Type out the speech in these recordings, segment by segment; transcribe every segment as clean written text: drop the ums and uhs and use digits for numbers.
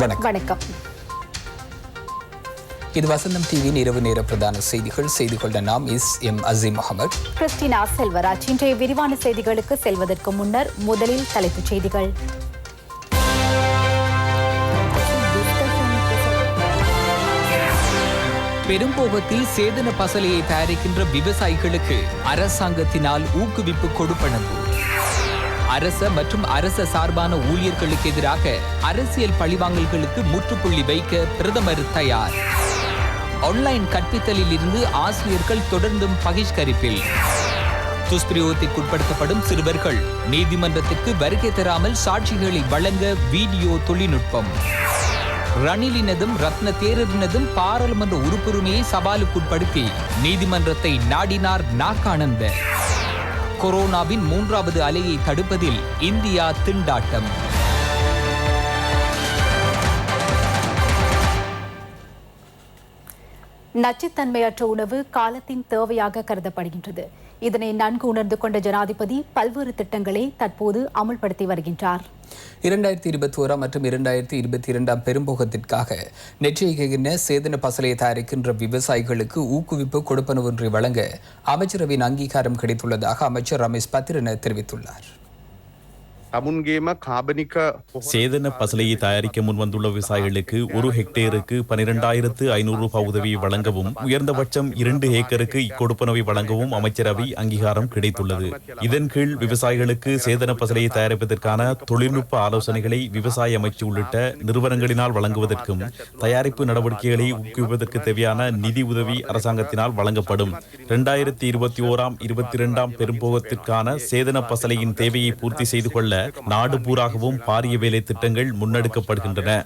வணக்கம். இது வசந்தம் டிவியின் இரவு நேர பிரதான செய்திகளுடன் நாம் எம் அசீம் முகமது, கிறிஸ்டினா செல்வராஜ். இன்றைய விரிவான செய்திகளுக்கு செல்வதற்கு முன்னர் முதலில் தலைப்புச் செய்திகள். பெரும்போகத்தில் சேதன பசலையை தயாரிக்கின்ற விவசாயிகளுக்கு அரசாங்கத்தினால் ஊக்குவிப்பு கொடுப்பனவு. அரச மற்றும் அரச சார்பான ஊழியர்களுக்கு எதிராக அரசியல் பழிவாங்கல்களுக்கு முற்றுப்புள்ளி வைக்க பிரதமர் தயார். ஆன்லைன் கற்பித்தலில் இருந்து ஆசிரியர்கள் தொடர்ந்தும் பகிஷ்கரிப்பில். துஷ்பிரயோகத்திற்குட்படுத்தப்படும் சிறுவர்கள் நீதிமன்றத்திற்கு வருகை தராமல் சாட்சிகளை வழங்க வீடியோ தொழில்நுட்பம். ரணிலினதும் ரத்ன தேரரினதும் பாராளுமன்ற உறுப்புரிமையை சவாலுக்குட்படுத்தி நீதிமன்றத்தை நாடினார் நாகானந்த. கொரோனாவின் 3வது அலையை தடுப்பதில் இந்தியா திண்டாட்டம். நச்சுத்தன்மையற்ற உணவு காலத்தின் தேவையாக கருதப்படுகின்றது. இதனை நன்கு உணர்ந்து கொண்ட ஜனாதிபதி பல்வேறு திட்டங்களை தற்போது அமுல்படுத்தி வருகின்றார். 2021 மற்றும் 2022 பெரும்போகத்திற்காக நெற்றியைகின சேதன பசலையை தயாரிக்கின்ற விவசாயிகளுக்கு ஊக்குவிப்பு கொடுப்பனவு ஒன்றை வழங்க அமைச்சரவையின் அங்கீகாரம் கிடைத்துள்ளதாக அமைச்சர் ரமேஷ் பத்திரன தெரிவித்துள்ளார். சேதன பசலையை தயாரிக்க முன்வந்துள்ள விவசாயிகளுக்கு 1 ஹெக்டேருக்கு 12,500 ரூபாய் உதவியை வழங்கவும் உயர்ந்தபட்சம் 2 ஏக்கருக்கு இக்கொடுப்பனவை வழங்கவும் அமைச்சரவை அங்கீகாரம் கிடைத்துள்ளது. இதன் கீழ் விவசாயிகளுக்கு சேதன பசலையை தயாரிப்பதற்கான தொழில்நுட்ப ஆலோசனைகளை விவசாய அமைச்சு உள்ளிட்ட நிறுவனங்களினால் வழங்குவதற்கும் தயாரிப்பு நடவடிக்கைகளை ஊக்குவிப்பதற்கு தேவையான நிதி உதவி அரசாங்கத்தினால் வழங்கப்படும். 2021-22 பெரும்போகத்திற்கான சேதன பசலையின் தேவையை பூர்த்தி செய்து கொள்ள நாடு பூராகவும் பாரிய வேலை திட்டங்கள் முன்னெடுக்கப்படுகின்றன.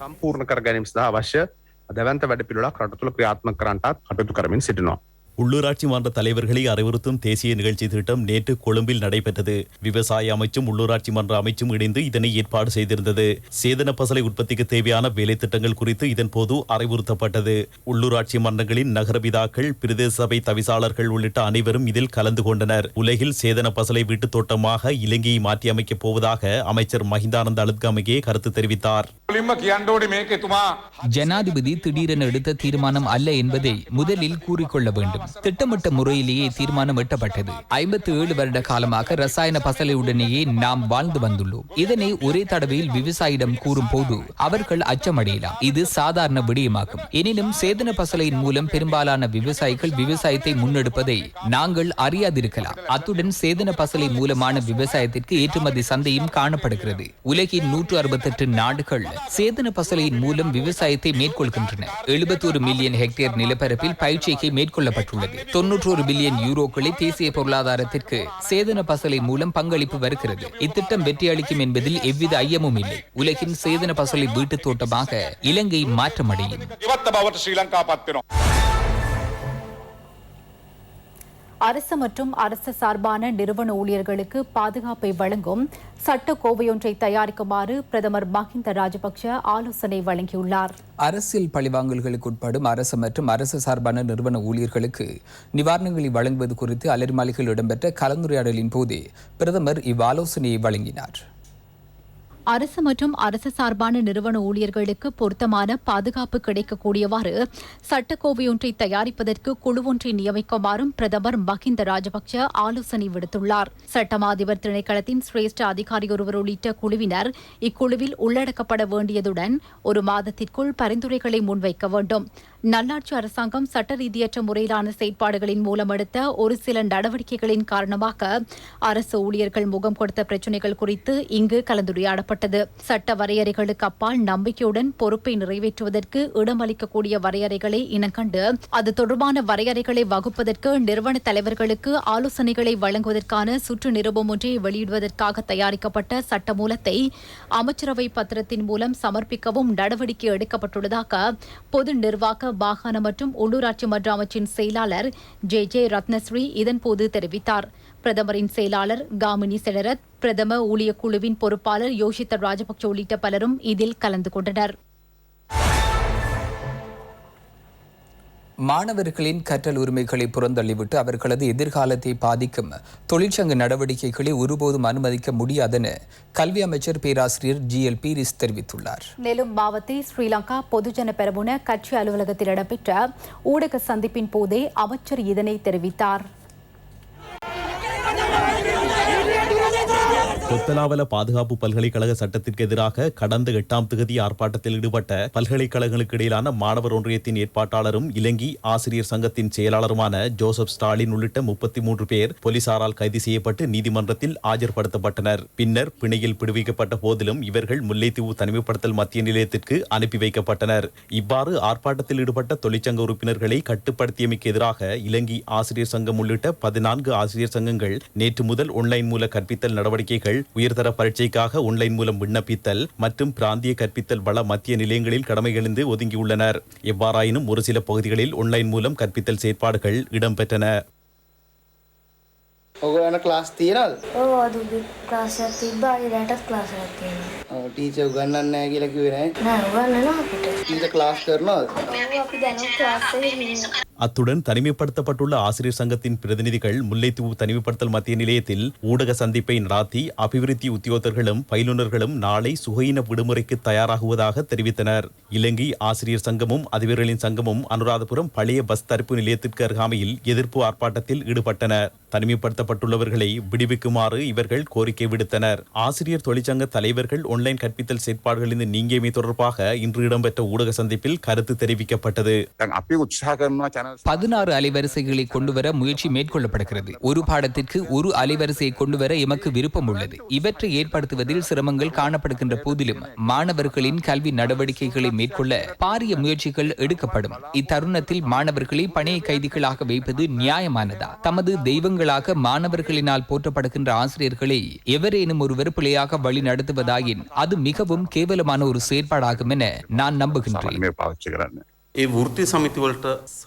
உள்ளூராட்சி மன்ற தலைவர்களை அறிவுறுத்தும் தேசிய நிகழ்ச்சி திட்டம் நேற்று கொழும்பில் நடைபெற்றது. விவசாய அமைச்சும் உள்ளூராட்சி மன்ற அமைச்சும் இணைந்து இதனை ஏற்பாடு செய்திருந்தது. சேதன பசலை உற்பத்திக்கு தேவையான வேலை திட்டங்கள் குறித்து இதன் போது அறிவுறுத்தப்பட்டது. உள்ளூராட்சி மன்றங்களின் நகரபிதாக்கள், பிரதேச சபை தவிசாளர்கள் உள்ளிட்ட அனைவரும் இதில் கலந்து கொண்டனர். உலகில் சேதன பசலை வீட்டுத் தோட்டமாக இலங்கையை மாற்றி அமைக்கப் போவதாக அமைச்சர் மஹிந்தானந்த அழுத்கமகே கருத்து தெரிவித்தார். ஜனாதிபதி திடீரென எடுத்த தீர்மானம் அல்ல என்பதை முதலில் கூறிக்கொள்ள வேண்டும். திட்டமிட்ட முறையிலேயே தீர்மானம் எட்டப்பட்டது. 57 வருட காலமாக ரசாயன பசலையுடனேயே நாம் வாழ்ந்து வந்துள்ளோம். இதனை ஒரே தடவையில் விவசாயிடம் கூறும் போது அவர்கள் அச்சமடையலாம். இது சாதாரண விடயமாகும். எனினும் சேதன பசலையின் மூலம் பெரும்பாலான விவசாயிகள் விவசாயத்தை முன்னெடுப்பதை நாங்கள் அறியாதிருக்கலாம். அத்துடன் சேதன பசலை மூலமான விவசாயத்திற்கு ஏற்றுமதி சந்தையும் காணப்படுகிறது. உலகின் 168 நாடுகள் சேதன பசலையின் மூலம் விவசாயத்தை மேற்கொள்கின்றன. 71 மில்லியன் ஹெக்டேர் நிலப்பரப்பில் பயிற்சிகை மேற்கொள்ளப்பட்டுள்ளது. 91 பில்லியன் யூரோக்களை தேசிய பொருளாதாரத்திற்கு சேதன பசலை மூலம் பங்களிப்பு வருகிறது. இத்திட்டம் வெற்றியளிக்கும் என்பதில் எவ்வித ஐயமும் இல்லை. உலகின் சேதன பசலை வீட்டுத் தோட்டமாக இலங்கை மாற்றமடையும். அரசு மற்றும் அரசு சார்பான நிறுவன ஊழியர்களுக்கு பாதுகாப்பை வழங்கும் சட்ட கோவையொன்றை தயாரிக்குமாறு பிரதமர் மஹிந்த ராஜபக்ஷ ஆலோசனை வழங்கியுள்ளார். அரசியல் பழிவாங்கல்களுக்கு உட்படும் அரசு மற்றும் அரசு சார்பான நிறுவன ஊழியர்களுக்கு நிவாரணங்களை வழங்குவது குறித்து அலரிமாளிகையில் இடம்பெற்ற கலந்துரையாடலின் போதே பிரதமர் இவ்வாலோசனையை வழங்கினார். அரசு மற்றும் அரசு சார்பான நிறுவன ஊழியர்களுக்கு பொருத்தமான பாதுகாப்பு கிடைக்கக்கூடியவாறு சட்டக்கோவையொன்றை தயாரிப்பதற்கு குழு ஒன்றை நியமிக்குமாறும் பிரதமர் மஹிந்த ராஜபக்ஷ ஆலோசனை விடுத்துள்ளார். சட்டமாதிபர் திணைக்களத்தின் சிரேஷ்ட அதிகாரி ஒருவர் உள்ளிட்ட குழுவினர் இக்குழுவில் உள்ளடக்கப்பட வேண்டியதுடன் 1 மாதத்திற்குள் பரிந்துரைகளை முன்வைக்க வேண்டும். நல்லாட்சி அரசாங்கம் சட்ட ரீதியற்ற முறையிலான செயற்பாடுகளின் மூலம் எடுத்த ஒரு சில நடவடிக்கைகளின் காரணமாக அரசு ஊழியர்கள் முகம் கொடுத்த பிரச்சினைகள் குறித்து இங்கு கலந்துரையாடப்பட்டது. சட்ட வரையறைகளுக்கு அப்பால் நம்பிக்கையுடன் பொறுப்பை நிறைவேற்றுவதற்கு இடமளிக்கக்கூடிய வரையறைகளை இனங்கண்டு அது தொடர்பான வரையறைகளை வகுப்பதற்கு நிறுவன தலைவர்களுக்கு ஆலோசனைகளை வழங்குவதற்கான சுற்று நிருபம் ஒன்றை வெளியிடுவதற்காக தயாரிக்கப்பட்ட சட்டமூலத்தை அமைச்சரவை பத்திரத்தின் மூலம் சமர்ப்பிக்கவும் நடவடிக்கை எடுக்கப்பட்டுள்ளதாக பொது நிர்வாக மாகாண மற்றும் உள்ளூராட்சி மன்ற அமைச்சின் செயலாளர் ஜே ரத்னஸ்ரீ இதன்போது தெரிவித்தார். பிரதமரின் செயலாளர் காமினி செலரத், பிரதம ஊழியர் குழுவின் பொறுப்பாளர் யோஷித்த ராஜபக்ஷ உள்ளிட்ட பலரும் இதில் கலந்து கொண்டனர். மாணவர்களின் கற்றல் உரிமைகளை புறந்தள்ளிவிட்டு அவர்களது எதிர்காலத்தை பாதிக்கும் தொழிற்சங்க நடவடிக்கைகளை ஒருபோதும் அனுமதிக்க முடியாதென கல்வி அமைச்சர் பேராசிரியர் GL பீரிஸ் தெரிவித்துள்ளார். நெலும் மாவட்ட ஸ்ரீலங்கா பொதுஜன பெரமுன கட்சி அலுவலகத்தில் இடம்பெற்ற ஊடக சந்திப்பின் போதே அமைச்சர் இதனை தெரிவித்தார். கொத்தலாவல பாதுகாப்பு பல்கலைக்கழக சட்டத்திற்கு எதிராக கடந்த 8ஆம் தேதி ஆர்ப்பாட்டத்தில் ஈடுபட்ட பல்கலைக்கழகங்களுக்கு இடையிலான மாணவர் ஒன்றியத்தின் ஏற்பாட்டாளரும் இலங்கை ஆசிரியர் சங்கத்தின் செயலாளருமான ஜோசப் ஸ்டாலின் உள்ளிட்ட 33 பேர் போலீசாரால் கைது செய்யப்பட்டு நீதிமன்றத்தில் ஆஜர்படுத்தப்பட்டனர். பின்னர் பிணையில் விடுவிக்கப்பட்ட போதிலும் இவர்கள் முல்லைத்தீவு தனிமைப்படுத்தல் மத்திய நிலையத்திற்கு அனுப்பி வைக்கப்பட்டனர். இவ்வாறு ஆர்ப்பாட்டத்தில் ஈடுபட்ட தொழிற்சங்க உறுப்பினர்களை கட்டுப்படுத்தியமைக்கு எதிராக இலங்கை ஆசிரியர் சங்கம் உள்ளிட்ட 14 ஆசிரியர் சங்கங்கள் நேற்று முதல் ஆன்லைன் மூல கற்பித்தல் நடவடிக்கைகள், உயர்தர பரீட்சைக்காக ஆன்லைன் மூலம் விண்ணப்பித்தல் மற்றும் பிராந்திய கற்பித்தல் வள மத்திய நிலையங்களில் கடமைகளிலிருந்து ஒதுங்கியுள்ளனர். எவ்வாறாயினும் ஒரு சில பகுதிகளில் ஆன்லைன் மூலம் கற்பித்தல் செயற்பாடுகள் இடம்பெற்றன. ඔගොල්ලන්ට ක්ලාස් තියනවද? ඔව් අද ක්ලාස් එකක් තිබ්බා. ඊළඟටත් ක්ලාස් එකක් තියෙනවා. ඔව් ටීචර් උගන්වන්නේ නැහැ කියලා කිව්වේ නෑ. නෑ උගන්වනවා අපිට. ටීචර් ක්ලාස් කරනවද? ඔව් අපි දැනුත් ක්ලාස් එකේ ඉන්නවා. அத்துடன் தனிமைப்படுத்தப்பட்டுள்ள ஆசிரியர் சங்கத்தின் பிரதிநிதிகள் முல்லைத்தீவு தனிமைப்படுத்தல் மத்திய நிலையத்தில் ஊடக சந்திப்பை நடாத்தி அபிவிருத்தி உத்தியோகத்தர்களும் பயிலுநர்களும் நாளை சுகையின விடுமுறைக்கு தயாராகுவதாக தெரிவித்தனர். இலங்கை ஆசிரியர் சங்கமும் அதிபர்களின் சங்கமும் அனுராதபுரம் பழைய பஸ் தரிப்பு நிலையத்திற்கு அருகாமையில் எதிர்ப்பு ஆர்ப்பாட்டத்தில் ஈடுபட்டன. தனிமைப்படுத்தப்பட்டுள்ளவர்களை விடுவிக்குமாறு இவர்கள் கோரிக்கை விடுத்தனர். ஆசிரியர் தொழிற்சங்க தலைவர்கள் ஆன்லைன் கற்பித்தல் செயற்பாடுகளிலிருந்து நீங்கியமை தொடர்பாக இன்று இடம்பெற்ற ஊடக சந்திப்பில் கருத்து தெரிவிக்கப்பட்டது. 16 அலைவரிசைகளை கொண்டுவர முயற்சி மேற்கொள்ளப்படுகிறது. ஒரு பாடத்திற்கு ஒரு அலைவரிசையை கொண்டுவர எமக்கு விருப்பம் உள்ளது. இவற்றை ஏற்படுத்துவதில் சிரமங்கள் காணப்படுகின்ற போதிலும் மாணவர்களின் கல்வி நடவடிக்கைகளை மேற்கொள்ள பாரிய முயற்சிகள் எடுக்கப்படும். இத்தருணத்தில் மாணவர்களை பணைய கைதிகளாக வைப்பது நியாயமானதா? தமது தெய்வங்களாக மாணவர்களினால் போற்றப்படுகின்ற ஆசிரியர்களை எவரேனும் ஒருவர் பிழையாக வழி நடத்துவதாயின் அது மிகவும் கேவலமான ஒரு செயற்பாடாகும் என நான் நம்புகின்றேன்.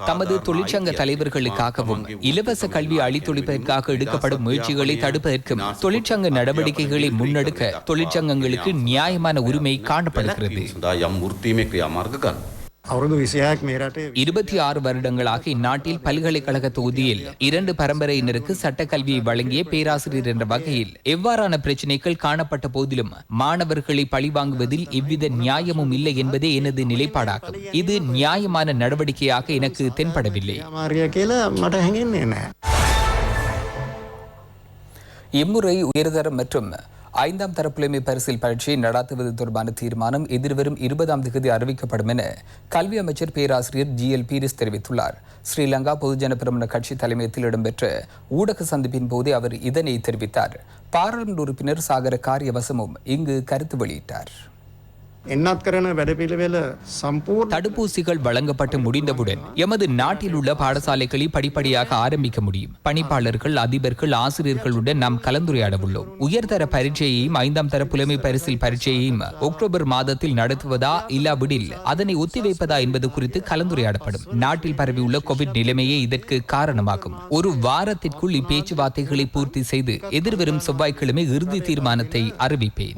தமது தொழிற்சங்க தலைவர்களுக்காகவும் இலவச கல்வி அளித்தொழிப்பதற்காக எடுக்கப்படும் முயற்சிகளை தடுப்பதற்கும் தொழிற்சங்க நடவடிக்கைகளை முன்னெடுக்க தொழிற்சங்கங்களுக்கு நியாயமான உரிமை காணப்படுகிறது. 26 வருடங்களாக இந்நாட்டில் பல்கலைக்கழக தொகுதியில் 2 பரம்பரையினருக்கு சட்ட கல்வியை வழங்கிய பேராசிரியர் என்ற வகையில் எவ்வாறான பிரச்சினைகள் காணப்பட்ட போதிலும் மாணவர்களை பழிவாங்குவதில் எவ்வித நியாயமும் இல்லை என்பதே எனது நிலைப்பாடாகும். இது நியாயமான நடவடிக்கையாக எனக்கு தென்படவில்லை. இம்முறை உயர்தரம் மற்றும் 5ஆம் தர புலமை பரிசில் பரீட்சையை நடாத்துவது தொடர்பான தீர்மானம் எதிர்வரும் 20ஆம் தேதி அறிவிக்கப்படும் என கல்வி அமைச்சர் பேராசிரியர் GL பீரிஸ் தெரிவித்துள்ளார். ஸ்ரீலங்கா பொதுஜன பெரமுன கட்சி தலைமையத்தில் இடம்பெற்ற ஊடக சந்திப்பின் போதே அவர் இதனை தெரிவித்தார். பாராளுமன்ற உறுப்பினர் சாகர காரியவசமும் இங்கு கருத்து வெளியிட்டார். தடுப்பூசிகள் வழங்கப்பட்டு முடிந்தவுடன் எமது நாட்டில் உள்ள பாடசாலைகளை படிப்படியாக ஆரம்பிக்க முடியும். பணிப்பாளர்கள், அதிபர்கள், ஆசிரியர்களுடன் நாம் கலந்துரையாட உள்ளோம். உயர்தர பரீட்சையையும் 5ஆம் தர புலமை பரிசில் பரீட்சையையும் அக்டோபர் மாதத்தில் நடத்துவதா இல்லாவிடில் அதனை ஒத்திவைப்பதா என்பது குறித்து கலந்துரையாடப்படும். நாட்டில் பரவியுள்ள கோவிட் நிலைமையே இதற்கு காரணமாகும். ஒரு வாரத்திற்குள் இப்பேச்சுவார்த்தைகளை பூர்த்தி செய்து எதிர்வரும் செவ்வாய்க்கிழமை இறுதி தீர்மானத்தை அறிவிப்பேன்.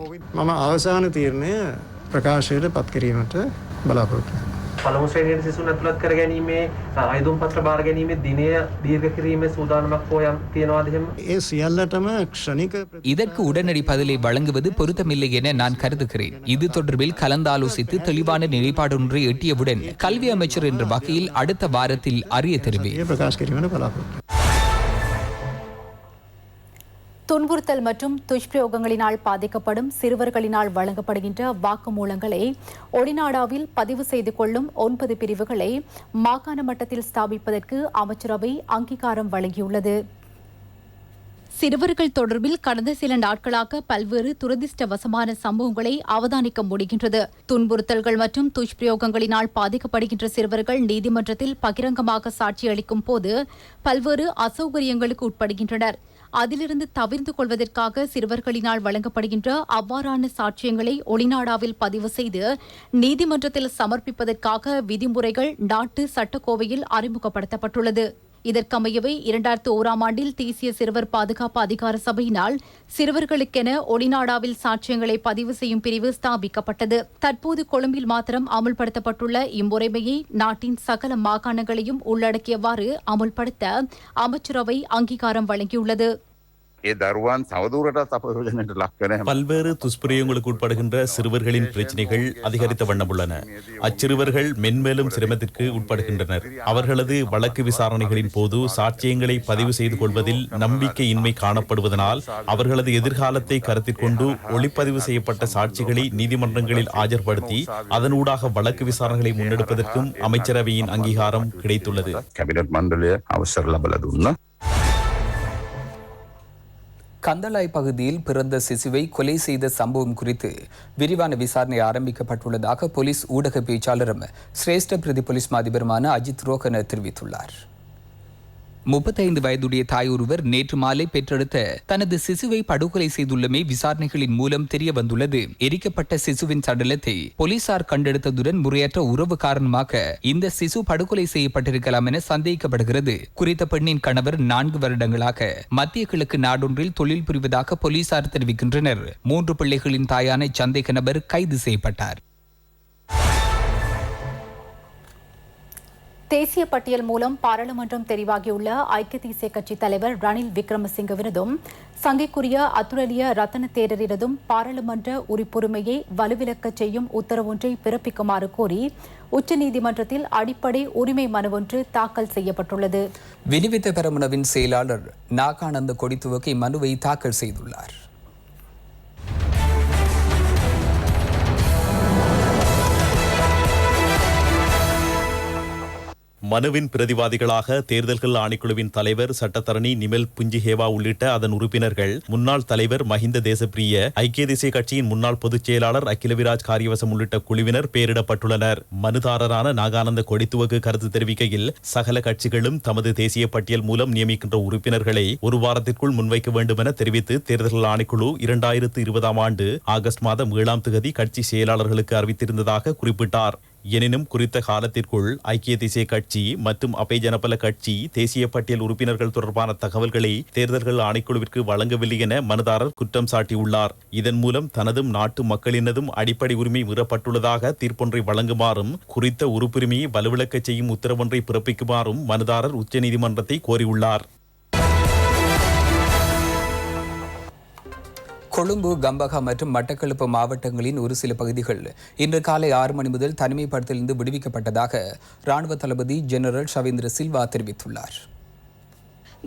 ප්‍රකාශයට පත් කිරීමට බලාපොරොත්තු වෙනවා. පළමු ශ්‍රේණියේ සිසුන් ඇතුළත් කර ගැනීමේ ආයුධම් පත්‍ර බාර ගැනීමේ දිනය දීර්ඝ කිරීමේ සූදානමක් හොයම් තියනවාද එහෙම? ඒ සියල්ලටම ක්ෂණික இதற்கு உடனடி பதிலை வழங்குவது பொருத்தமில்லை என நான் கருதுகிறேன். இது தொடர்பில் கலந்தாலோசித்து தெளிவான நிலைப்பாடு ஒன்றை எட்டியவுடன் கல்வி அமைச்சர் என்ற வகையில் அடுத்த வாரத்தில் அறிய தெரிவிப்பேன். ප්‍රකාශ කිරීමට බලාපොරොත්තු துன்புறுத்தல் மற்றும் துஷ்பிரயோகங்களினால் பாதிக்கப்படும் சிறுவர்களினால் வழங்கப்படுகின்ற வாக்குமூலங்களை ஒடிநாடாவில் பதிவு செய்து கொள்ளும் 9 பிரிவுகளை மாகாண மட்டத்தில் ஸ்தாபிப்பதற்கு அமைச்சரவை அங்கீகாரம் வழங்கியுள்ளது. சிறுவர்கள் தொடர்பில் கடந்த சில நாட்களாக பல்வேறு துரதிர்ஷ்டவசமான சம்பவங்களை அவதானிக்க முடிகின்றது. துன்புறுத்தல்கள் மற்றும் துஷ்பிரயோகங்களினால் பாதிக்கப்படுகின்ற சிறுவர்கள் நீதிமன்றத்தில் பகிரங்கமாக சாட்சியளிக்கும் போது பல்வேறு அசௌகரியங்களுக்கு உட்படுகின்றனர். அதிலிருந்து தவிர்த்து கொள்வதற்காக சிறுவர்களினால் வழங்கப்படுகின்ற அவ்வாறான சாட்சியங்களை ஒளிநாடாவில் பதிவு செய்து நீதிமன்றத்தில் சமர்ப்பிப்பதற்காக விதிமுறைகள் நாட்டு சட்டக்கோவையில் அறிமுகப்படுத்தப்பட்டுள்ளது. இதற்கமையவே 2001ஆம் ஆண்டில் தேசிய சிறுவர் பாதுகாப்பு அதிகார சபையினால் சிறுவர்களுக்கென ஒளிநாடாவில் சாட்சியங்களை பதிவு செய்யும் பிரிவு ஸ்தாபிக்கப்பட்டது. தற்போது கொழும்பில் மாத்திரம் அமுல்படுத்தப்பட்டுள்ள இம்முறைமையை நாட்டின் சகல மாகாணங்களையும் உள்ளடக்கியவாறு அமுல்படுத்த அமைச்சரவை அங்கீகாரம் வழங்கியுள்ளது. பல்வேறு துஷ்பிரயோகங்களுக்கு உட்படுகின்ற சிறுவர்களின் பிரச்சினைகள் அதிகரித்த வண்ணம் உள்ளன. அச்சிறுவர்கள் மென்மேலும் சிரமத்திற்கு உட்படுகின்றனர். அவர்களது வழக்கு விசாரணைகளின் போது சாட்சியங்களை பதிவு செய்து கொள்வதில் நம்பிக்கையின்மை காணப்படுவதனால் அவர்களது எதிர்காலத்தை கருத்தில் கொண்டு ஒளிப்பதிவு செய்யப்பட்ட சாட்சிகளை நீதிமன்றங்களில் ஆஜர்படுத்தி அதனூடாக வழக்கு விசாரணைகளை முன்னெடுப்பதற்கும் அமைச்சரவையின் அங்கீகாரம் கிடைத்துள்ளது. கந்தளாய் பகுதியில் பிறந்த சிசுவை கொலை செய்த சம்பவம் குறித்து விரிவான விசாரணை ஆரம்பிக்கப்பட்டுள்ளதாக போலீஸ் ஊடக பேச்சாளரும் சிரேஷ்ட பிரதி போலீஸ் மாதிபருமான அஜித் ரோஹன தெரிவித்துள்ளார். 35 வயதுடைய தாய் ஒருவர் நேற்று மாலை பெற்றெடுத்த தனது சிசுவை படுகொலை செய்துள்ளமை விசாரணைகளின் மூலம் தெரிய வந்துள்ளது. எரிக்கப்பட்ட சிசுவின் சடலத்தை போலீசார் கண்டெடுத்ததுடன் முறையற்ற உறவு காரணமாக இந்த சிசு படுகொலை செய்யப்பட்டிருக்கலாம் என சந்தேகிக்கப்படுகிறது. குறித்த பெண்ணின் கணவர் 4 வருடங்களாக மத்திய கிழக்கு நாடொன்றில் தொழில் புரிவதாக போலீசார் தெரிவிக்கின்றனர். 3 பிள்ளைகளின் தாயான சந்தேக நபர் கைது செய்யப்பட்டார். தேசிய பட்டியல் மூலம் பாராளுமன்றம் தெரிவாகியுள்ள ஐக்கிய தேசிய கட்சி தலைவர் ரணில் விக்ரமசிங்கவினதும் சங்கைக்குரிய அத்துரலிய ரத்தன தேரரினதும் பாராளுமன்ற உறுப்புரிமையை வலுவிலக்கச் செய்யும் உத்தரவொன்றை பிறப்பிக்குமாறு கோரி உச்சநீதிமன்றத்தில் அடிப்படை உரிமை மனு ஒன்று தாக்கல் செய்யப்பட்டுள்ளது. வினிவித்த பெரமுனவின் செயலாளர் நாகானந்த கொடித்துவக்கை மனுவை தாக்கல் செய்துள்ளார். மனுவின் பிரதிவாதிகளாக தேர்தல்கள் ஆணைக்குழுவின் தலைவர் சட்டத்தரணி நிமல் புஞ்சிஹேவா உள்ளிட்ட அதன் உறுப்பினர்கள், முன்னாள் தலைவர் மஹிந்த தேசப்பிரிய, ஐக்கிய தேசிய கட்சியின் முன்னாள் பொதுச் செயலாளர் அகிலவிராஜ் காரியவசம் உள்ளிட்ட குழுவினர் பெயரிடப்பட்டுள்ளனர். மனுதாரரான நாகானந்த கொடித்துவக்கு கருத்து தெரிவிக்கையில், சகல கட்சிகளும் தமது தேசிய பட்டியல் மூலம் நியமிக்கின்ற உறுப்பினர்களை ஒரு வாரத்திற்குள் முன்வைக்க வேண்டும் என தெரிவித்து தேர்தல்கள் ஆணைக்குழு 2020ஆம் ஆண்டு ஆகஸ்ட் மாதம் 7ஆம் தேதி கட்சி செயலாளர்களுக்கு அறிவித்திருந்ததாக குறிப்பிட்டார். எனினும் குறித்த காலத்திற்குள் ஐக்கிய தேசிய கட்சி மற்றும் அபே ஜனபல கட்சி தேசிய பட்டியல் உறுப்பினர்கள் தொடர்பான தகவல்களை தேர்தல்கள் ஆணைக்குழுவிற்கு வழங்கவில்லை என மனுதாரர் குற்றம் சாட்டியுள்ளார். இதன் மூலம் தனதும் நாட்டு மக்களினதும் அடிப்படை உரிமை மீறப்பட்டுள்ளதாக தீர்ப்பொன்றை வழங்குமாறும் குறித்த உறுப்புரிமையை வலுவிழக்கச் செய்யும் உத்தரவொன்றை பிறப்பிக்குமாறும் மனுதாரர் உச்சநீதிமன்றத்தை கோரியுள்ளார். கொழும்பு, கம்பகா மற்றும் மட்டக்களப்பு மாவட்டங்களின் ஒரு சில பகுதிகள் இன்று காலை 6 மணி முதல் தனிமைப்படுத்தலிருந்து விடுவிக்கப்பட்டதாக ராணுவ தளபதி ஜெனரல் ஷவேந்திர சில்வா தெரிவித்துள்ளார்.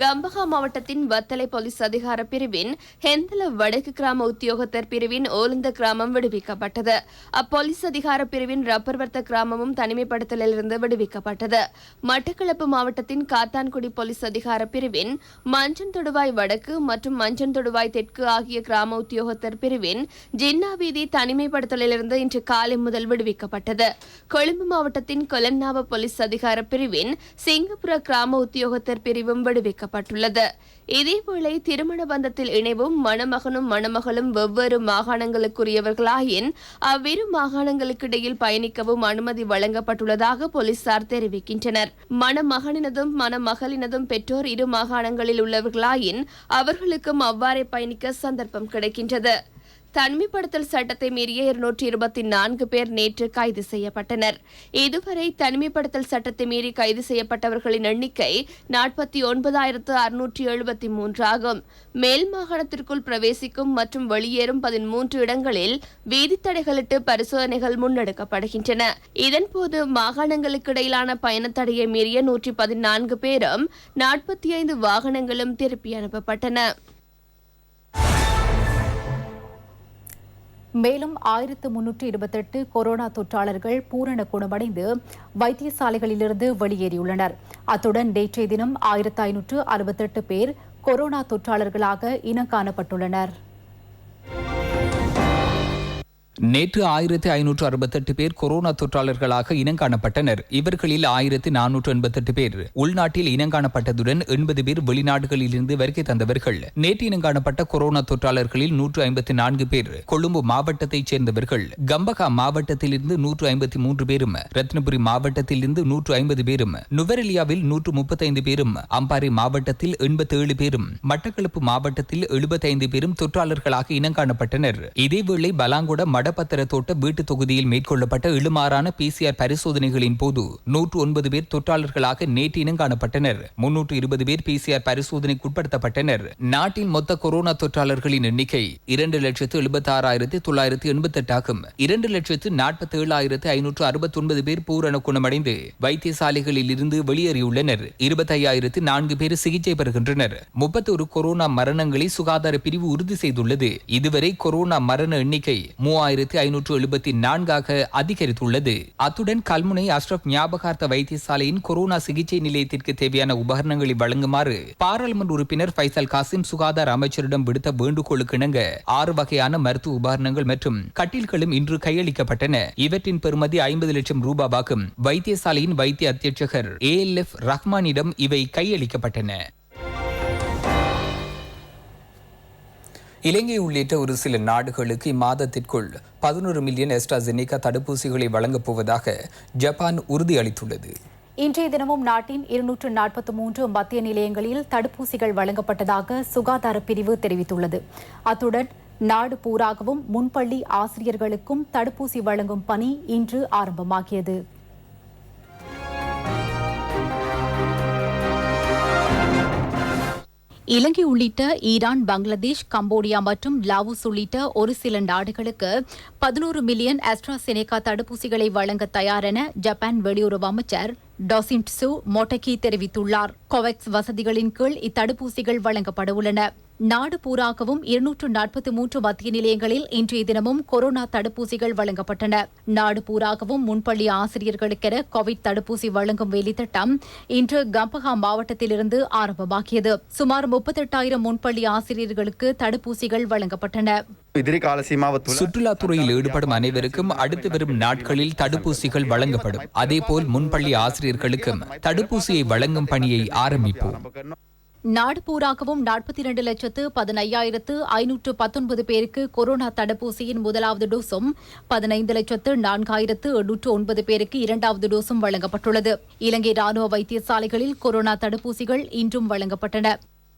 கம்பஹா மாவட்டத்தின் வத்தலை போலீஸ் அதிகார பிரிவின் ஹெந்தல வடக்கு கிராம உத்தியோகத்தர் பிரிவின் ஓலந்த கிராமம் விடுவிக்கப்பட்டது. அப்போலீஸ் அதிகார பிரிவின் ரப்பர்வர்த்த கிராமமும் தனிமைப்படுத்தலிலிருந்து விடுவிக்கப்பட்டது. மட்டக்களப்பு மாவட்டத்தின் காத்தான்குடி போலீஸ் அதிகார பிரிவின் மஞ்சன் தொடுவாய் வடக்கு மற்றும் மஞ்சன் தொடுவாய் தெற்கு ஆகிய கிராம உத்தியோகத்தர் பிரிவின் ஜின்னா வீதி தனிமைப்படுத்தலிலிருந்து இன்று காலை முதல் விடுவிக்கப்பட்டது. கொழும்பு மாவட்டத்தின் கொலன்னாவ போலீஸ் அதிகார பிரிவின் சிங்கப்புர கிராம உத்தியோகத்தர் பிரிவும் விடுவிக்கப்பட்டது. இதேவேளை திருமண பந்தத்தில் இணைவும் மணமகனும் மணமகளும் வெவ்வேறு மாகாணங்களுக்குரியவர்களாயின் அவ்விரு மாகாணங்களுக்கிடையில் பயணிக்கவும் அனுமதி வழங்கப்பட்டுள்ளதாக போலீசார் தெரிவிக்கின்றனர். மணமகனினதும் மணமகளினதும் பெற்றோர் இரு மாகாணங்களில் உள்ளவர்களாயின் அவர்களுக்கும் அவ்வாறே பயணிக்க சந்தர்ப்பம் கிடைக்கின்றது. தனிமைப்படுத்தல் சட்டத்தை மீறிய 224 பேர் நேற்று கைது செய்யப்பட்டனர். இதுவரை தனிமைப்படுத்தல் சட்டத்தை மீறி கைது செய்யப்பட்டவர்களின் எண்ணிக்கை 49,673 ஆகும். மேல் மாகாணத்திற்குள் பிரவேசிக்கும் மற்றும் வெளியேறும் 13 இடங்களில் வீதித்தடைகளிட்டு பரிசோதனைகள் முன்னெடுக்கப்படுகின்றன. இதன்போது மாகாணங்களுக்கு இடையிலான பயணத்தடையை மீறிய 114 பேரும் 45 வாகனங்களும் திருப்பி அனுப்பப்பட்டன. மேலும் 1328 கொரோனா தொற்றாளர்கள் பூரண குணமடைந்து வைத்தியசாலைகளிலிருந்து வெளியேறியுள்ளனர். அத்துடன் நேற்றைய தினம் 1568 பேர் கொரோனா தொற்றாளர்களாக இனம் காணப்பட்டுள்ளனர். நேற்று 1568 பேர் கொரோனா தொற்றாளர்களாக இனங்காணப்பட்டனர். இவர்களில் 1488 பேர் உள்நாட்டில் இனங்காணப்பட்டதுடன் 80 பேர் வெளிநாடுகளிலிருந்து வருகை தந்தவர்கள். நேற்று இனங்காணப்பட்ட கொரோனா தொற்றாளர்களில் 154 பேர் கொழும்பு மாவட்டத்தைச் சேர்ந்தவர்கள். கம்பகா மாவட்டத்திலிருந்து 153 பேரும், ரத்னபுரி மாவட்டத்திலிருந்து 150 பேரும், நுவரெலியாவில் 135 பேரும், அம்பாறை மாவட்டத்தில் 87 பேரும், மட்டக்களப்பு மாவட்டத்தில் 75 பேரும் தொற்றாளர்களாக இனங்காணப்பட்டனர். இதேவேளை பலாங்குட மடப்பத்திர தோட்ட வீட்டு தொகுதியில் மேற்கொள்ளப்பட்ட இழுமாறான PCR பரிசோதனைகளின் போது 109 பேர் தொற்றாளர்களாக நேற்று இனங்காணப்பட்டனர். 320 பேர் PCR பரிசோதனைக்குட்படுத்தப்பட்டனர். நாட்டின் மொத்த கொரோனா தொற்றாளர்களின் எண்ணிக்கை 2,76,988 ஆகும். 2,47,569 பேர் பூரண குணமடைந்து வைத்தியசாலைகளில் இருந்து வெளியேறியுள்ளனர். 25,004 பேர் சிகிச்சை பெறுகின்றனர். 31 கொரோனா மரணங்களை சுகாதார பிரிவு உறுதி செய்துள்ளது. இதுவரை கொரோனா மரண எண்ணிக்கை 3,574 அதிகரித்துள்ளது. அத்துடன் கல்முனை அஷ்ரப் ஞாபகார்த்த வைத்தியசாலையின் கொரோனா சிகிச்சை நிலையத்திற்கு தேவையான உபகரணங்களை வழங்குமாறு பாராளுமன்ற உறுப்பினர் ஃபைசல் காசிம் சுகாதார அமைச்சரிடம் விடுத்த வேண்டுகோளுக்கு இணங்க 6 வகையான மருத்துவ உபகரணங்கள் மற்றும் கட்டில்களும் இன்று கையளிக்கப்பட்டன. இவற்றின் பெறுமதி 50 லட்சம் ரூபாவாகும். வைத்தியசாலையின் வைத்திய அத்தியட்சகர் ALF ரஹ்மானிடம் இவை கையளிக்கப்பட்டன. இலங்கை உள்ளிட்ட ஒரு சில நாடுகளுக்கு இம்மாதத்திற்குள் 11 மில்லியன் AstraZeneca தடுப்பூசிகளை வழங்கப் போவதாக ஜப்பான் உறுதியளித்துள்ளது. இன்றைய தினமும் நாட்டின் 243 மத்திய நிலையங்களில் தடுப்பூசிகள் வழங்கப்பட்டதாக சுகாதார பிரிவு தெரிவித்துள்ளது. அத்துடன் நாடு பூராகவும் முன்பள்ளி ஆசிரியர்களுக்கும் தடுப்பூசி வழங்கும் பணி இன்று ஆரம்பமாகியது. இலங்கை உள்ளிட்ட ஈரான், பங்களாதேஷ், கம்போடியா மற்றும் லாவோஸ் உள்ளிட்ட ஒரு சில நாடுகளுக்கு 11 மில்லியன் AstraZeneca தடுப்பூசிகளை வழங்க தயார் என ஜப்பான் வெளியுறவு அமைச்சர் டொசின்ட்சு மொட்டகி தெரிவித்துள்ளார். கோவேக்ஸ் வசதிகளின் கீழ் இத்தடுப்பூசிகள் வழங்கப்பட உள்ளன. நாடு பூராகவும் 243 மத்திய நிலையங்களில் இன்றைய தினமும் கொரோனா தடுப்பூசிகள் வழங்கப்பட்டன. நாடு பூராகவும் முன்பள்ளி ஆசிரியர்களுக்கென கோவிட் தடுப்பூசி வழங்கும் வேலைத்திட்டம் இன்று கம்பஹா மாவட்டத்திலிருந்து ஆரம்பமாகியது. சுமார் 38,000 முன்பள்ளி ஆசிரியர்களுக்கு தடுப்பூசிகள் வழங்கப்பட்டன. சுற்றுலாத்துறையில் ஈடுபடும் அனைவருக்கும் அடுத்து வரும் நாட்களில் தடுப்பூசிகள் வழங்கப்படும். அதேபோல் முன்பள்ளி ஆசிரியர்களுக்கும் தடுப்பூசியை வழங்கும் பணியை ஆரம்பிப்போம். நாடு பூராகவும் 42,15,519 பேருக்கு கொரோனா தடுப்பூசியின் முதலாவது டோஸும் 15,04,809 பேருக்கு இரண்டாவது டோஸும் வழங்கப்பட்டுள்ளது. இலங்கை ராணுவ வைத்தியசாலைகளில் கொரோனா தடுப்பூசிகள் இன்றும் வழங்கப்பட்டன.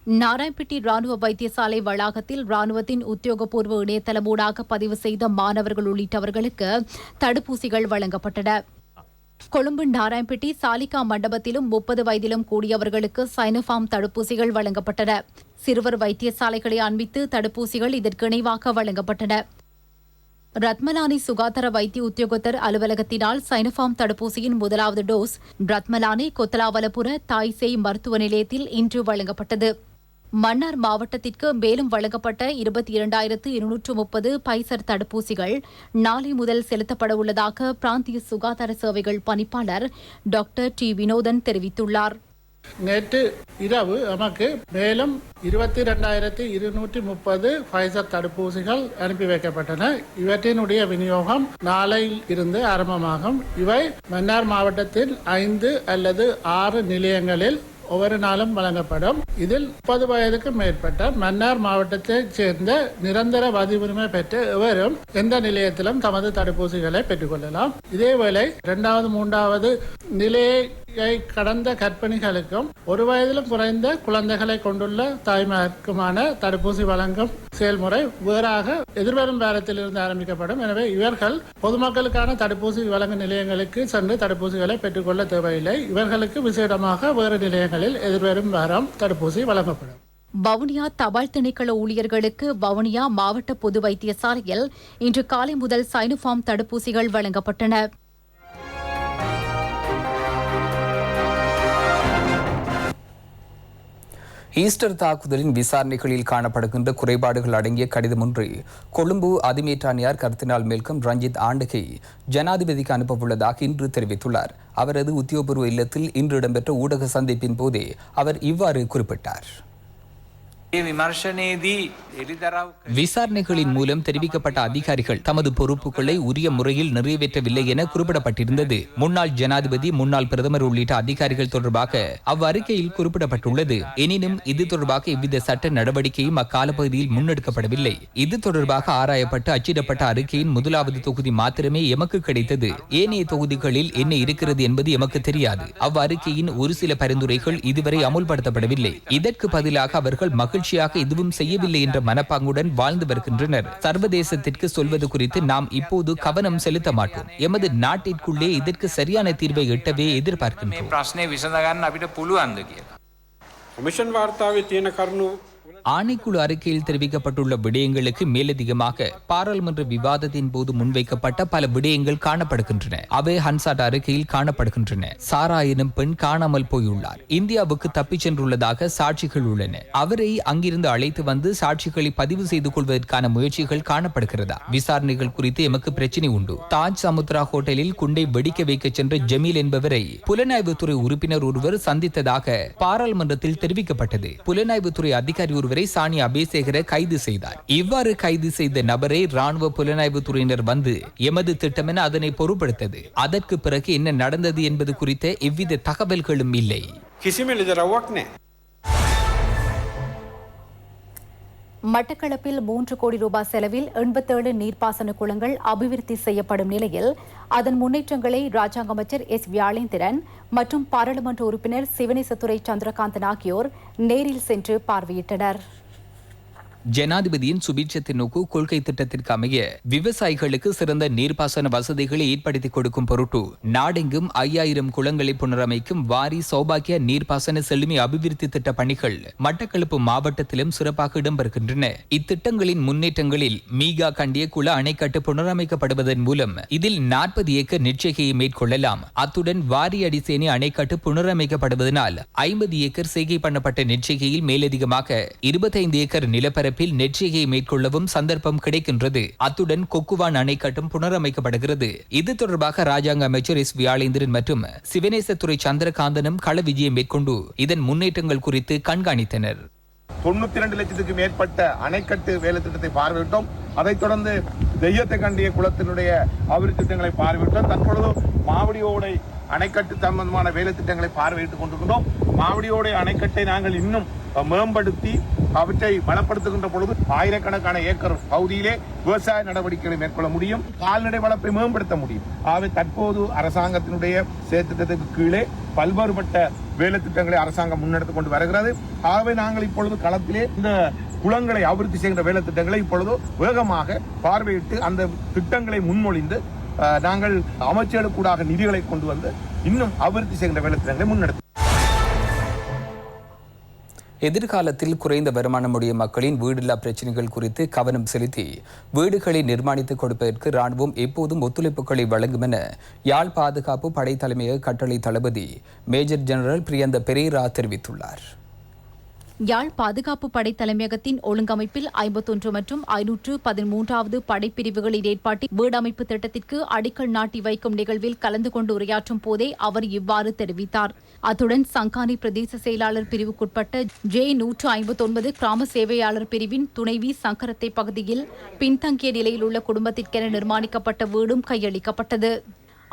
நாராயண்பேட்டை ராணுவ வைத்தியசாலை வளாகத்தில் ராணுவத்தின் உத்தியோகபூர்வ இணையதளமூடாக பதிவு செய்த மாணவர்கள் உள்ளிட்டவர்களுக்கு தடுப்பூசிகள் வழங்கப்பட்டன. கொழும்பு நாராயண்பேட்டை சாலிகா மண்டபத்திலும் 30 வயதிலும் கூடியவர்களுக்கு சைனோஃபார்ம் தடுப்பூசிகள் வழங்கப்பட்டன. சிறுவர் வைத்தியசாலைகளை அண்மித்து தடுப்பூசிகள் இதற்கு இணைவாக வழங்கப்பட்டன. ரத்மலானி சுகாதார வைத்திய உத்தியோகத்தர் அலுவலகத்தினால் சைனோஃபார்ம் தடுப்பூசியின் முதலாவது டோஸ் ரத்மலானி கொத்தலாவலபுர தாய்சேய் மருத்துவ நிலையத்தில் இன்று வழங்கப்பட்டது. மன்னார் மாவட்டத்திற்கு மேலும் வழங்கப்பட்ட 22,230 பைசர் தடுப்பூசிகள் நாளை முதல் செலுத்தப்பட உள்ளதாக பிராந்திய சுகாதார சேவைகள் பணிப்பாளர் டாக்டர் டி வினோதன் தெரிவித்துள்ளார். நேற்று இரவு நமக்கு மேலும் 22,230 பைசர் தடுப்பூசிகள் அனுப்பி வைக்கப்பட்டன. இவற்றினுடைய விநியோகம் நாளையில் இருந்து ஆரம்பமாகும். இவை மன்னார் மாவட்டத்தில் 5 அல்லது 6 நிலையங்களில் ஒவ்வொரு நாளும் வழங்கப்படும். இதில் 30 வயதுக்கு மேற்பட்ட மன்னார் மாவட்டத்தைச் சேர்ந்த நிரந்தர பதிவுரிமை பெற்ற எவரும் எந்த நிலையத்திலும் தமது தடுப்பூசிகளை பெற்றுக்கொள்ளலாம். இதேவேளை 2வது 3வது நிலையை கடந்த கர்ப்பிணிகளுக்கும் 1 வயதிலும் குறைந்த குழந்தைகளை கொண்டுள்ள தாய்மாருக்குமான தடுப்பூசி வழங்கும் செயல்முறை வேறாக எதிர்வரும் வாரத்திலிருந்து ஆரம்பிக்கப்படும். எனவே இவர்கள் பொதுமக்களுக்கான தடுப்பூசி வழங்கும் நிலையங்களுக்கு சென்று தடுப்பூசிகளை பெற்றுக்கொள்ள தேவையில்லை. இவர்களுக்கு விசேடமாக வேறு நிலையங்களில் எதிர்வரும் வாரம் தடுப்பூசி வழங்கப்படும். வவுனியா தபால் திணைக்கள ஊழியர்களுக்கு வவுனியா மாவட்ட பொது வைத்தியசாலையில் இன்று காலை முதல் சைனோஃபார்ம் தடுப்பூசிகள் வழங்கப்பட்டன. ஈஸ்டர் தாக்குதலின் விசாரணைகளில் காணப்படுகின்ற குறைபாடுகள் அடங்கிய கடிதம் ஒன்று கொழும்பு அதிமேற்றாணியார் கர்தினால் மெல்கம் ரஞ்சித் ஆண்டகை ஜனாதிபதிக்கு அனுப்பவுள்ளதாக இன்று தெரிவித்துள்ளார். அவரது உத்தியோகபூர்வ இல்லத்தில் இன்று இடம்பெற்ற ஊடக சந்திப்பின் போதே அவர் இவ்வாறு குறிப்பிட்டார். விசாரணைகளின் மூலம் தெரிவிக்கப்பட்ட அதிகாரிகள் தமது பொறுப்புகளை உரிய முறையில் நிறைவேற்றவில்லை என குறிப்பிடப்பட்டிருந்தது. முன்னாள் ஜனாதிபதி, முன்னாள் பிரதமர் உள்ளிட்ட அதிகாரிகள் தொடர்பாக அவ்வறிக்கையில் குறிப்பிடப்பட்டுள்ளது. எனினும் இது தொடர்பாக எவ்வித சட்ட நடவடிக்கையும் அக்கால பகுதியில் முன்னெடுக்கப்படவில்லை. இது தொடர்பாக ஆராயப்பட்டு அச்சிடப்பட்ட அறிக்கையின் முதலாவது தொகுதி மாத்திரமே எமக்கு கிடைத்தது. ஏனைய தொகுதிகளில் என்ன இருக்கிறது என்பது எமக்கு தெரியாது. அவ்வறிக்கையின் ஒரு சில பரிந்துரைகள் இதுவரை அமுல்படுத்தப்படவில்லை. இதற்கு பதிலாக அவர்கள் மகிழ்ச்சியாக எதுவும் செய்யவில்லை என்ற மனப்பாங்குடன் வாழ்ந்து வருகின்றனர். சர்வதேசத்திற்கு சொல்வது குறித்து நாம் இப்போது கவனம் செலுத்த மாட்டோம். எமது நாட்டிற்குள்ளே இதற்கு சரியான தீர்வை எட்டவே எதிர்பார்க்கின்றோம். ஆணைக்குழு அறிக்கையில் தெரிவிக்கப்பட்டுள்ள விடயங்களுக்கு மேலதிகமாக பாராளுமன்ற விவாதத்தின் போது முன்வைக்கப்பட்ட பல விடயங்கள் காணப்படுகின்றன. அவை ஹன்சாட் அறிக்கையில் காணப்படுகின்றன. சாரா எனும் பெண் காணாமல் போயுள்ளார். இந்தியாவுக்கு தப்பிச் சென்றுள்ளதாக சாட்சிகள் உள்ளன. அவரை அங்கிருந்து அழைத்து வந்து சாட்சிகளை பதிவு செய்து கொள்வதற்கான முயற்சிகள் காணப்படுகிறதா? விசாரணைகள் குறித்து எமக்கு பிரச்சினை உண்டு. தாஜ் சமுத்ரா ஹோட்டலில் குண்டை வெடிக்க வைக்க சென்ற ஜமீல் என்பவரை புலனாய்வுத்துறை உறுப்பினர் ஒருவர் சந்தித்ததாக பாராளுமன்றத்தில் தெரிவிக்கப்பட்டது. புலனாய்வுத்துறை அதிகாரி ஒருவரை சானி அபேசேகர கைது செய்தார். இவ்வாறு கைது செய்த நபரை ராணுவ புலனாய்வு துறையினர் வந்து எமது திட்டம் என அதனை பொருட்படுத்தது. அதற்கு பிறகு என்ன நடந்தது என்பது குறித்த எவ்வித தகவல்களும் இல்லை. மட்டக்களப்பில் 3 கோடி ரூபாய் செலவில் 87 நீர்ப்பாசன குளங்கள் அபிவிருத்தி செய்யப்படும் நிலையில் அதன் முன்னேற்றங்களை ராஜாங்க அமைச்சர் எஸ் வியாழேந்திரன் மற்றும் பாராளுமன்ற உறுப்பினர் சிவனேசத்துறை சந்திரகாந்தன் ஆகியோர் நேரில் சென்று பார்வையிட்டனர். ஜனாதிபதியின் சுபீட்சத்தை நோக்கு கொள்கை திட்டத்திற்கு அமைய விவசாயிகளுக்கு சிறந்த நீர்ப்பாசன வசதிகளை ஏற்படுத்திக் கொடுக்கும் பொருட்டு நாடெங்கும் 5000 குளங்களை புனரமைக்கும் வாரி சௌபாக்கிய நீர்ப்பாசன செழுமை அபிவிருத்தி திட்ட பணிகள் மட்டக்களப்பு மாவட்டத்திலும் சிறப்பாக இடம்பெறுகின்றன. இத்திட்டங்களின் முன்னேற்றங்களில் மீகா கண்டிய குள அணைக்கட்டு புனரமைக்கப்படுவதன் மூலம் இதில் 40 ஏக்கர் நெற்செய்கையை மேற்கொள்ளலாம். அத்துடன் வாரி அடிசேனி அணைக்கட்டு புனரமைக்கப்படுவதனால் 50 ஏக்கர் செய்கை பண்ணப்பட்ட நெற்செய்கையில் மேலதிகமாக 25 ஏக்கர் நிலப்பரப்பு நெற்செய்கையை மேற்கொள்ளவும் சந்தர்ப்பம் கிடைக்கின்றது. அத்துடன் கொக்குவான் அணைக்கட்டும் புனரமைக்கப்படுகிறது. இது தொடர்பாக ராஜாங்க அமைச்சர் எஸ் வியாழேந்திரன் மற்றும் சிவனேசத்துறை சந்திரகாந்தனும் கள விஜயம் மேற்கொண்டு இதன் முன்னேற்றங்கள் குறித்து கண்காணித்தனர். 92 லட்சத்துக்கு மேற்பட்ட அணைக்கட்டு வேலை திட்டத்தை பார்வையிட்டோம். அதைத் தொடர்ந்து தெய்யத்தை கண்டிய குளத்தினுடைய அபிவிருத்தி திட்டங்களை பார்வையிட்டோம். தற்பொழுது மாவடியோடை அணைக்கட்டு சம்பந்தமான வேலை திட்டங்களை பார்வையிட்டுக் கொண்டிருக்கிறோம். மாவடியோடை அணைக்கட்டை நாங்கள் இன்னும் மேம்படுத்தி அவற்றை பலப்படுத்துகின்ற பொழுது ஆயிரக்கணக்கான ஏக்கர் பகுதியிலே விவசாய நடவடிக்கைகளை மேற்கொள்ள முடியும். கால்நடை வளர்ப்பை மேம்படுத்த முடியும். ஆகவே தற்போது அரசாங்கத்தினுடைய செயற்திட்டத்துக்கு கீழே பல்வேறுபட்ட வேலை திட்டங்களை அரசாங்கம் முன்னெடுத்துக் கொண்டு வருகிறது. ஆகவே நாங்கள் இப்பொழுது களத்திலே இந்த குளங்களை அபிவிருத்தி செய்கின்ற வேலை திட்டங்களை இப்பொழுது வேகமாக பார்வையிட்டு அந்த திட்டங்களை முன்மொழிந்து நாங்கள் அமைச்சர்களுக்கூடாக நிதிகளை கொண்டு வந்து இன்னும் அபிவிருத்தி செய்கின்ற வேலை திட்டங்களை முன்னெடுத்து எதிர்காலத்தில் குறைந்த வருமானமுடைய மக்களின் வீடில்லா பிரச்சினைகள் குறித்து கவனம் செலுத்தி வீடுகளை நிர்மாணித்துக் கொடுப்பதற்கு ராணுவம் எப்போதும் ஒத்துழைப்புகளை வழங்கும் என யாழ் பாதுகாப்பு படை தலைமையக கட்டளை தளபதி மேஜர் ஜெனரல் பிரியந்த பெரேரா தெரிவித்துள்ளார். யாழ் பாதுகாப்பு படை தலைமையகத்தின் ஒழுங்கமைப்பில் 51 மற்றும் 513வது படைப்பிரிவுகளின் ஏற்பாட்டில் வீடமைப்பு திட்டத்திற்கு அடிக்கல் நாட்டி வைக்கும் நிகழ்வில் கலந்து கொண்டு உரையாற்றும் போதே அவர் இவ்வாறு தெரிவித்தார். அத்துடன் சங்கானி பிரதேச செயலாளர் பிரிவுக்குட்பட்ட J159 கிராம சேவையாளர் பிரிவின் துணைவி சங்கரத்தை பகுதியில் பின்தங்கிய நிலையில் உள்ள குடும்பத்திற்கென நிர்மாணிக்கப்பட்ட வீடும் கையளிக்கப்பட்டது.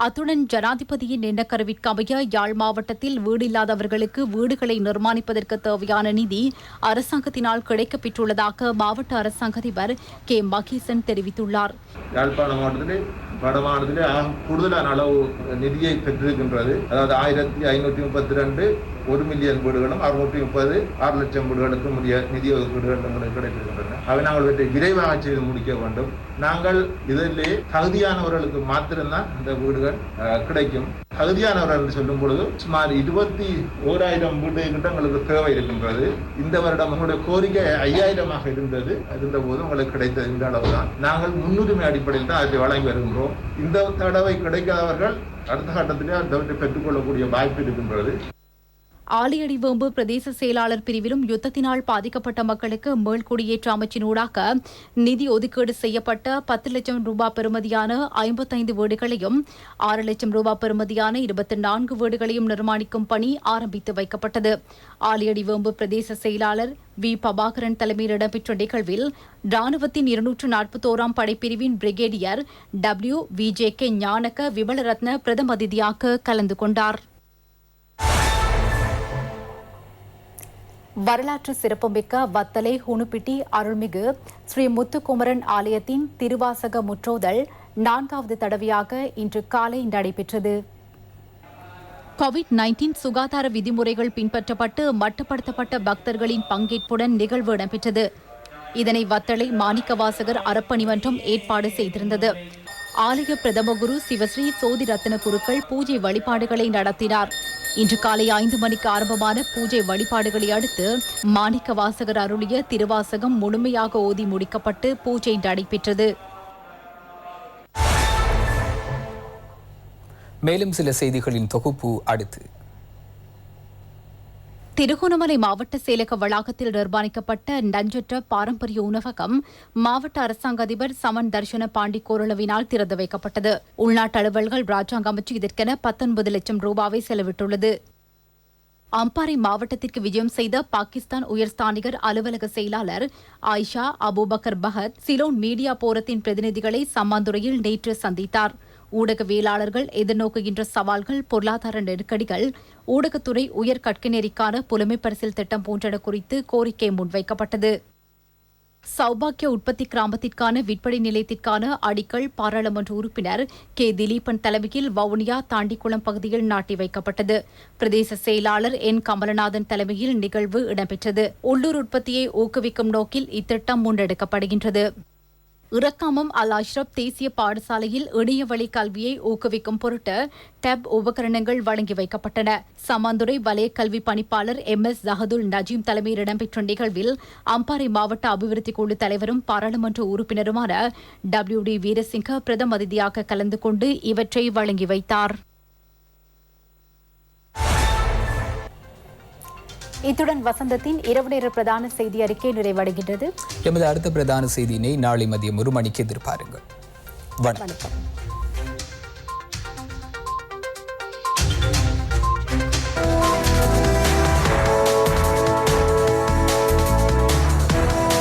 அத்துடன் ஜனாதிபதியின் எண்ணக்கருவிற்கு அமைய யாழ் மாவட்டத்தில் வீடில்லாதவர்களுக்கு வீடுகளை நிர்மாணிப்பதற்கு தேவையான நிதி அரசாங்கத்தினால் கிடைக்கப்பெற்றுள்ளதாக மாவட்ட அரசாங்க அதிபர் கே மகேசன் தெரிவித்துள்ளார். யாழ்ப்பாண மாவட்டத்திலே வடமாநிலத்திலே கூடுதலான அளவு நிதியை பெற்றிருக்கின்றது. அதாவது 1532 1 மில்லியன் வீடுகளும் 630 6 லட்சம் வீடுகளுக்கும் நிதி ஒதுக்கீடுகள் கிடைத்திருக்கின்றன. அவை நாங்கள் இவற்றை விரைவாக செய்து முடிக்க வேண்டும். நாங்கள் இதிலே தகுதியானவர்களுக்கு மாத்திரம்தான் இந்த வீடுகள் கிடைக்கும். தகுதியானவர்கள் என்று சொல்லும் பொழுது சுமார் 21,000 வீடு கிட்ட எங்களுக்கு தேவை இருக்கின்றது. இந்த வருடம் உங்களுடைய கோரிக்கை 5000 இருந்த போது உங்களுக்கு கிடைத்தது இந்த அளவுதான். நாங்கள் முன்னுரிமை அடிப்படையில் தான் அதை வழங்கி வருகின்றோம். இந்த தடவை கிடைக்காதவர்கள் அடுத்த கட்டத்திலே அதை பெற்றுக்கொள்ளக்கூடிய வாய்ப்பு இருக்கின்றது. ஆலியடிவேம்பு பிரதேச செயலாளர் பிரிவிலும் யுத்தத்தினால் பாதிக்கப்பட்ட மக்களுக்கு மீள்குடியேற்ற அமைச்சினூடாக நிதி ஒதுக்கீடு செய்யப்பட்ட 10 லட்சம் ரூபாய் பெறுமதியான 55 வீடுகளையும் 6 லட்சம் ரூபாய் பெறுமதியான 24 வீடுகளையும் நிர்மாணிக்கும் பணி ஆரம்பித்து வைக்கப்பட்டது. ஆலியடிவேம்பு பிரதேச செயலாளர் வி பபாகரன் தலைமையில் இடம்பெற்ற நிகழ்வில் ராணுவத்தின் 241ஆம் படைப்பிரிவின் பிரிகேடியர் WVJK ஞானக விமலரத்ன பிரதம அதிதியாக கலந்து கொண்டார். வரலாற்று சிறப்புமிக்க வத்தலை ஹுனுப்பிட்டி அருள்மிகு ஸ்ரீ முத்துக்குமரன் ஆலயத்தின் திருவாசக முற்றோதல் 4வது தடவையாக இன்று காலை நடைபெற்றது. கோவிட்-19 சுகாதார விதிமுறைகள் பின்பற்றப்பட்டு மட்டுப்படுத்தப்பட்ட பக்தர்களின் பங்கேற்புடன் நிகழ்வு இடம்பெற்றது. இதனை வத்தளை மாணிக்கவாசகர் அறப்பணிமன்றம் ஏற்பாடு செய்திருந்தது. ஆலய பிரதம குரு சிவஸ்ரீ சோதி ரத்ன குருக்கள் பூஜை வழிபாடுகளை நடத்தினார். இன்று காலை 5 மணிக்கு ஆரம்பமான பூஜை வழிபாடுகளை அடுத்து மாணிக்க வாசகர் அருளிய திருவாசகம் முழுமையாக ஓதி முடிக்கப்பட்டு பூஜை நடைபெற்றது. மேலும் சில செய்திகளின் தொகுப்பு அடுத்து. திருகோணமலை மாவட்ட செயலக வளாகத்தில் நிர்மாணிக்கப்பட்ட நஞ்சற்ற பாரம்பரிய உணவகம் மாவட்ட அரசாங்க அதிபர் சமன் தர்ஷன பாண்டி கோரளவினால் திறந்து வைக்கப்பட்டது. உள்நாட்டு அலுவல்கள் ராஜாங்க அமைச்சு இதற்கென 19 லட்சம் ரூபாவை செலவிட்டுள்ளது. அம்பாறை மாவட்டத்திற்கு விஜயம் செய்த பாகிஸ்தான் உயர்ஸ்தானிகர் அலுவலக செயலாளர் ஆயிஷா அபூபக்கர் பஹத் சிலோன் மீடியா போரத்தின் பிரதிநிதிகளை சம்மாந்துறையில் நேற்று சந்தித்தார். ஊடகவியலாளர்கள் எதிர்நோக்குகின்ற சவால்கள், பொருளாதார நெருக்கடிகள், ஊடகத்துறை உயர் கற்கைநெறிக்கான புலமை பரிசில் திட்டம் போன்றன குறித்து கோரிக்கை முன்வைக்கப்பட்டது. சௌபாக்கிய உற்பத்தி கிராமத்திற்கான விற்பனை நிலையத்திற்கான அடிக்கல் பாராளுமன்ற உறுப்பினர் கே திலீபன் தலைமையில் வவுனியா தாண்டிக்குளம் பகுதியில் நாட்டி வைக்கப்பட்டது. பிரதேச செயலாளர் என் கமலநாதன் தலைமையில் நிகழ்வு இடம்பெற்றது. உள்ளூர் உற்பத்தியை ஊக்குவிக்கும் நோக்கில் இத்திட்டம் முன்னெடுக்கப்படுகின்றது. இறக்காமம் அல் அஷ்ரப் தேசிய பாடசாலையில் இணையவழி கல்வியை ஊக்குவிக்கும் பொருட்டு டேப் உபகரணங்கள் வழங்கி வைக்கப்பட்டன. சமாந்துறை வலய கல்வி பணிப்பாளர் MS ஜஹதுல் நஜீம் தலைமையில் இடம்பெற்ற நிகழ்வில் அம்பாறை மாவட்ட அபிவிருத்தி குழு தலைவரும் பாராளுமன்ற உறுப்பினருமான WD வீரசிங்க பிரதம அதிதியாக கலந்து கொண்டு இவற்றை வழங்கி வைத்தார். இத்துடன் வசந்தத்தின் இரவு நேர பிரதான செய்தி அறிக்கை நிறைவடைகின்றது. எமது அடுத்த பிரதான செய்தியினை நாளை மதியம் 1 மணிக்கு எதிர்பாருங்கள். வணக்கம்.